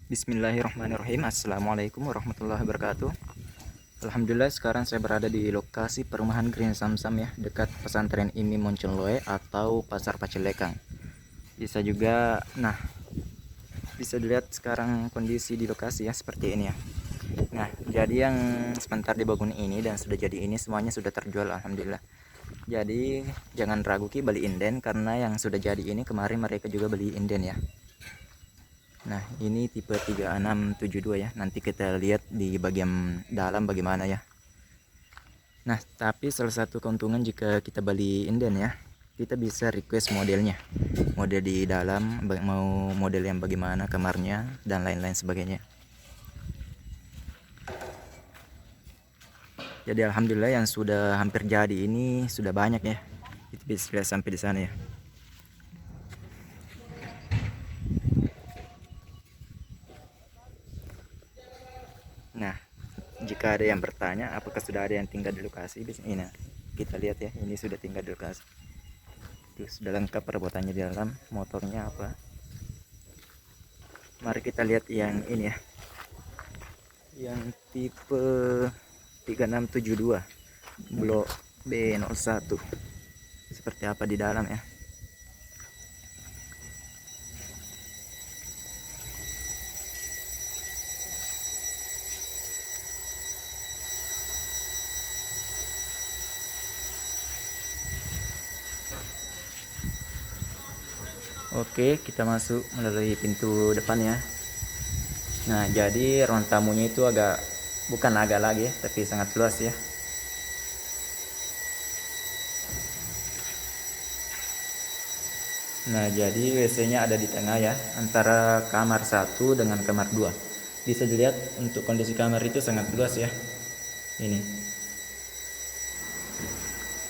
Bismillahirrahmanirrahim. Assalamualaikum warahmatullahi wabarakatuh. Alhamdulillah sekarang saya berada di lokasi perumahan Green Samsam ya, dekat pesantren Imi Monconloe atau Pasar Pacilekang. Bisa juga, bisa dilihat sekarang kondisi di lokasi ya seperti ini ya. Nah, jadi yang sebentar dibangun ini dan sudah jadi ini semuanya sudah terjual alhamdulillah. Jadi jangan ragu ki beli inden, karena yang sudah jadi ini kemarin mereka juga beli inden ya. Nah, ini tipe 3672 ya. Nanti kita lihat di bagian dalam bagaimana ya. Nah, tapi salah satu keuntungan jika kita beli inden ya, kita bisa request modelnya. Model di dalam, mau model yang bagaimana, kamarnya, dan lain-lain sebagainya. Jadi alhamdulillah yang sudah hampir jadi ini sudah banyak ya. Itu bisa lihat sampai di sana ya. Nah, jika ada yang bertanya apakah sudah ada yang tinggal di lokasi, ini nah, kita lihat ya, ini sudah tinggal di lokasi. Itu sudah lengkap perabotannya di dalam, motornya apa. Mari kita lihat yang ini ya, yang tipe 3672 blok B01 seperti apa di dalam ya. Oke, kita masuk melalui pintu depan ya. Nah, jadi ruang tamunya itu bukan agak lagi ya, tapi sangat luas ya. Nah, jadi WC-nya ada di tengah ya, antara kamar 1 dengan kamar 2. Bisa dilihat untuk kondisi kamar itu sangat luas ya. Ini.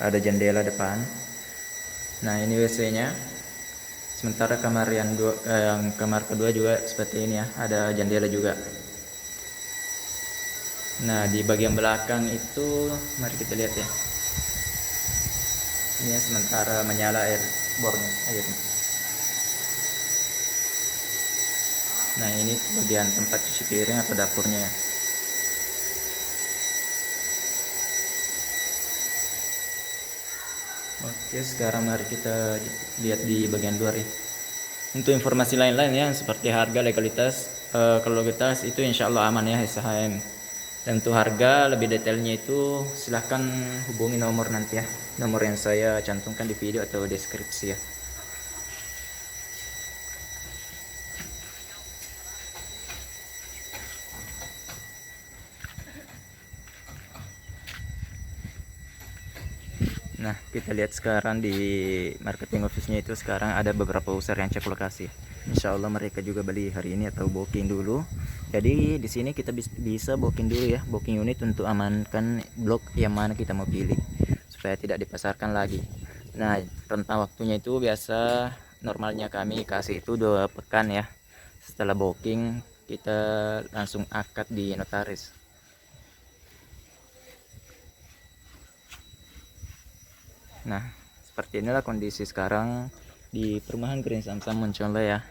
Ada jendela depan. Nah, ini WC-nya. Sementara kamar yang kamar kedua juga seperti ini ya, ada jendela juga. Nah, di bagian belakang itu mari kita lihat ya. Ini ya, sementara menyala bornya airnya. Nah, ini bagian tempat cuci piring atau dapurnya ya. Oke, sekarang mari kita lihat di bagian luar ya. Untuk informasi lain-lain ya, seperti harga, legalitas, kalau legalitas itu insya Allah aman ya SHM. Dan untuk harga lebih detailnya itu silahkan hubungi nomor nanti ya, nomor yang saya cantumkan di video atau deskripsi ya. Nah, kita lihat sekarang di marketing office-nya itu sekarang ada beberapa user yang cek lokasi. Insya Allah mereka juga beli hari ini atau booking dulu. Jadi di sini kita bisa booking dulu ya, booking unit untuk amankan blok yang mana kita mau pilih supaya tidak dipasarkan lagi. Nah, rentang waktunya itu biasa normalnya kami kasih itu 2 pekan ya. Setelah booking kita langsung akad di notaris. Nah, seperti inilah kondisi sekarang di perumahan Green Samsam Monconloe ya.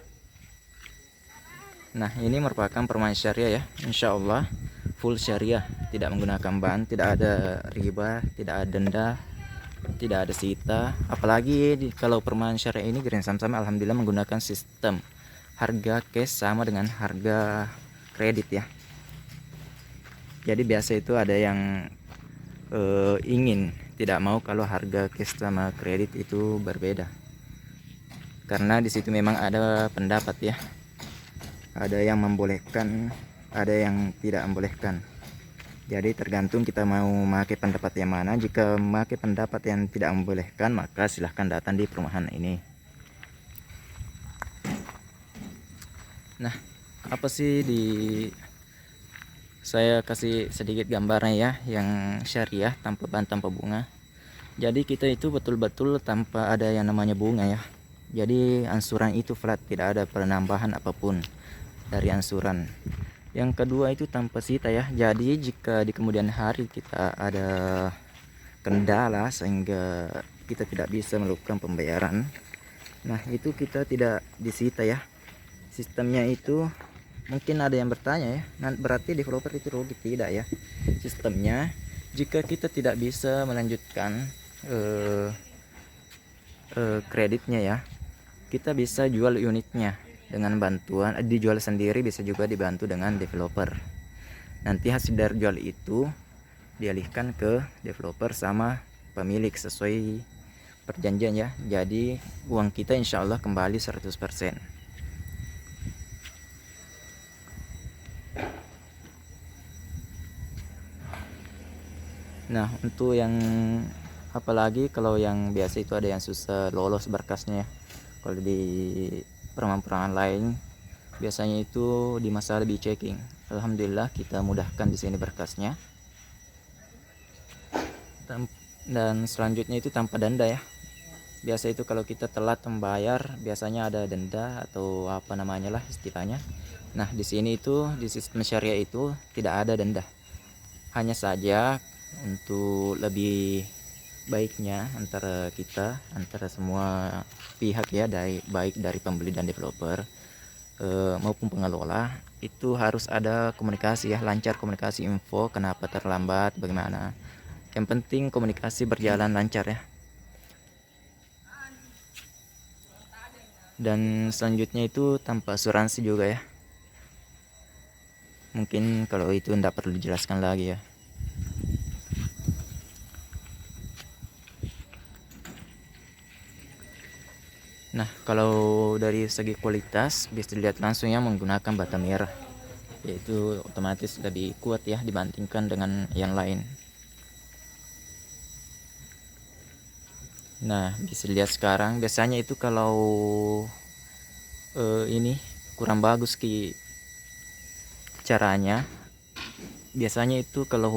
Nah, ini merupakan perumahan syariah ya. Insya Allah full syariah, tidak menggunakan ban, tidak ada riba, tidak ada denda, tidak ada sita. Apalagi kalau perumahan syariah ini Green Samsam alhamdulillah menggunakan sistem harga cash sama dengan harga kredit ya. Jadi biasa itu ada yang ingin tidak mau kalau harga cash sama kredit itu berbeda, karena di situ memang ada pendapat ya, ada yang membolehkan, ada yang tidak membolehkan. Jadi tergantung kita mau memakai pendapat yang mana. Jika memakai pendapat yang tidak membolehkan, maka silahkan datang di perumahan ini. Nah, apa sih saya kasih sedikit gambarnya ya, yang syariah tanpa ban tanpa bunga. Jadi kita itu betul-betul tanpa ada yang namanya bunga ya. Jadi angsuran itu flat, tidak ada penambahan apapun dari angsuran. Yang kedua itu tanpa sita ya. Jadi jika di kemudian hari kita ada kendala sehingga kita tidak bisa melakukan pembayaran, nah itu kita tidak disita ya. Sistemnya itu Mungkin ada yang bertanya ya, berarti developer itu rugi? Tidak ya. Sistemnya, jika kita tidak bisa melanjutkan kreditnya ya, kita bisa jual unitnya dengan bantuan, dijual sendiri, bisa juga dibantu dengan developer. Nanti hasil dari jual itu dialihkan ke developer sama pemilik sesuai perjanjian ya. Jadi uang kita insya Allah kembali 100%. Nah, untuk yang apalagi kalau yang biasa itu ada yang susah lolos berkasnya ya. Kalau di perumahan-perumahan lain biasanya itu di masa lebih checking. Alhamdulillah kita mudahkan di sini berkasnya. Dan selanjutnya itu tanpa denda ya. Biasa itu kalau kita telat membayar biasanya ada denda atau apa namanya lah istilahnya. Nah, di sini itu di sistem syariah itu tidak ada denda. Hanya saja untuk lebih baiknya antara kita, antara semua pihak ya, baik dari pembeli dan developer maupun pengelola, itu harus ada komunikasi ya, lancar komunikasi, info kenapa terlambat, bagaimana. Yang penting komunikasi berjalan lancar ya. Dan selanjutnya itu tanpa asuransi juga ya. Mungkin kalau itu tidak perlu dijelaskan lagi ya. Nah, kalau dari segi kualitas bisa dilihat langsung ya menggunakan bata merah, yaitu otomatis lebih kuat ya dibandingkan dengan yang lain. Nah, bisa dilihat sekarang biasanya itu kalau ini kurang bagus caranya, biasanya itu kalau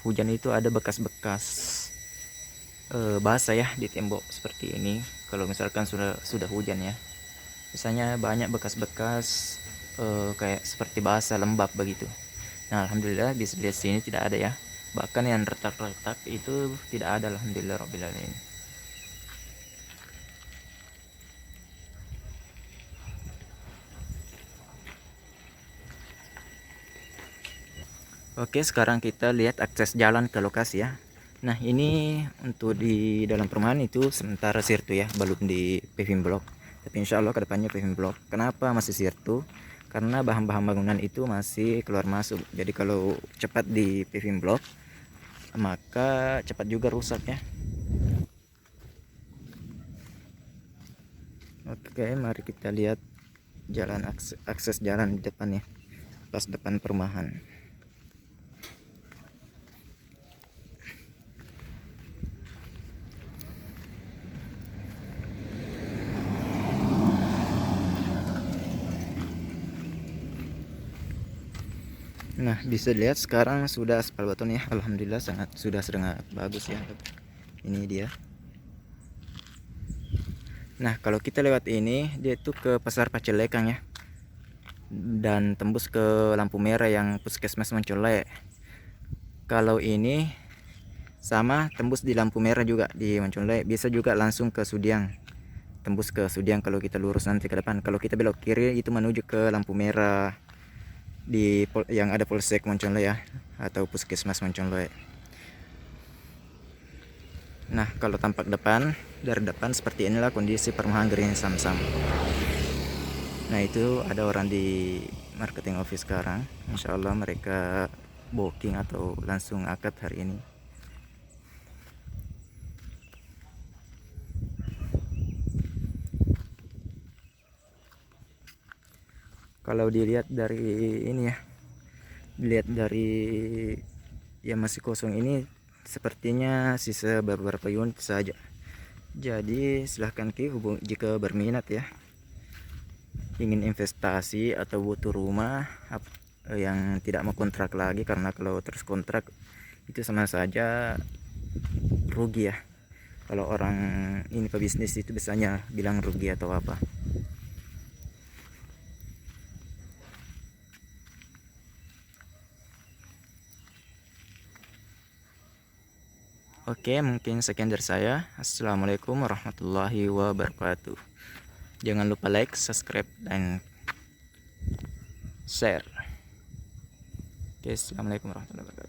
hujan itu ada bekas-bekas basah ya di tembok seperti ini. Kalau misalkan sudah hujan ya, biasanya banyak bekas-bekas kayak seperti basah lembab begitu. Nah, alhamdulillah bisa dilihat sini tidak ada ya, bahkan yang retak-retak itu tidak ada, alhamdulillah rabbil alamin. Oke, sekarang kita lihat akses jalan ke lokasi ya. Nah, ini untuk di dalam perumahan itu sementara sirtu ya, belum di paving block. Tapi insya Allah kedepannya paving block. Kenapa masih sirtu? Karena bahan-bahan bangunan itu masih keluar masuk. Jadi kalau cepat di paving block, maka cepat juga rusak ya. Oke, mari kita lihat jalan akses jalan di depan ya, pas depan perumahan. Nah, bisa dilihat sekarang sudah aspal beton ya, alhamdulillah sudah sangat bagus ya. Ini dia. Nah, kalau kita lewat ini, dia itu ke Pasar Pacelekang ya, dan tembus ke lampu merah yang Puskesmas Moncolek. Kalau ini sama tembus di lampu merah juga di Moncolek, bisa juga langsung ke Sudiang, tembus ke Sudiang kalau kita lurus nanti ke depan. Kalau kita belok kiri itu menuju ke lampu merah yang ada Polsek Moncolek ya, atau Puskesmas Moncolek. Nah, kalau tampak dari depan seperti inilah kondisi perumahan Green Samsam. Nah, itu ada orang di marketing office sekarang. Insya Allah mereka booking atau langsung akad hari ini. Kalau dilihat dari ini ya, dilihat dari yang masih kosong ini, sepertinya sisa beberapa unit saja. Jadi silahkan hubung jika berminat ya, ingin investasi atau butuh rumah yang tidak mau kontrak lagi, karena kalau terus kontrak itu sama saja rugi ya. Kalau orang ini pebisnis itu biasanya bilang rugi atau apa. Oke, mungkin sekian dari saya. Assalamualaikum warahmatullahi wabarakatuh. Jangan lupa like, subscribe, dan share. Oke, assalamualaikum warahmatullahi wabarakatuh.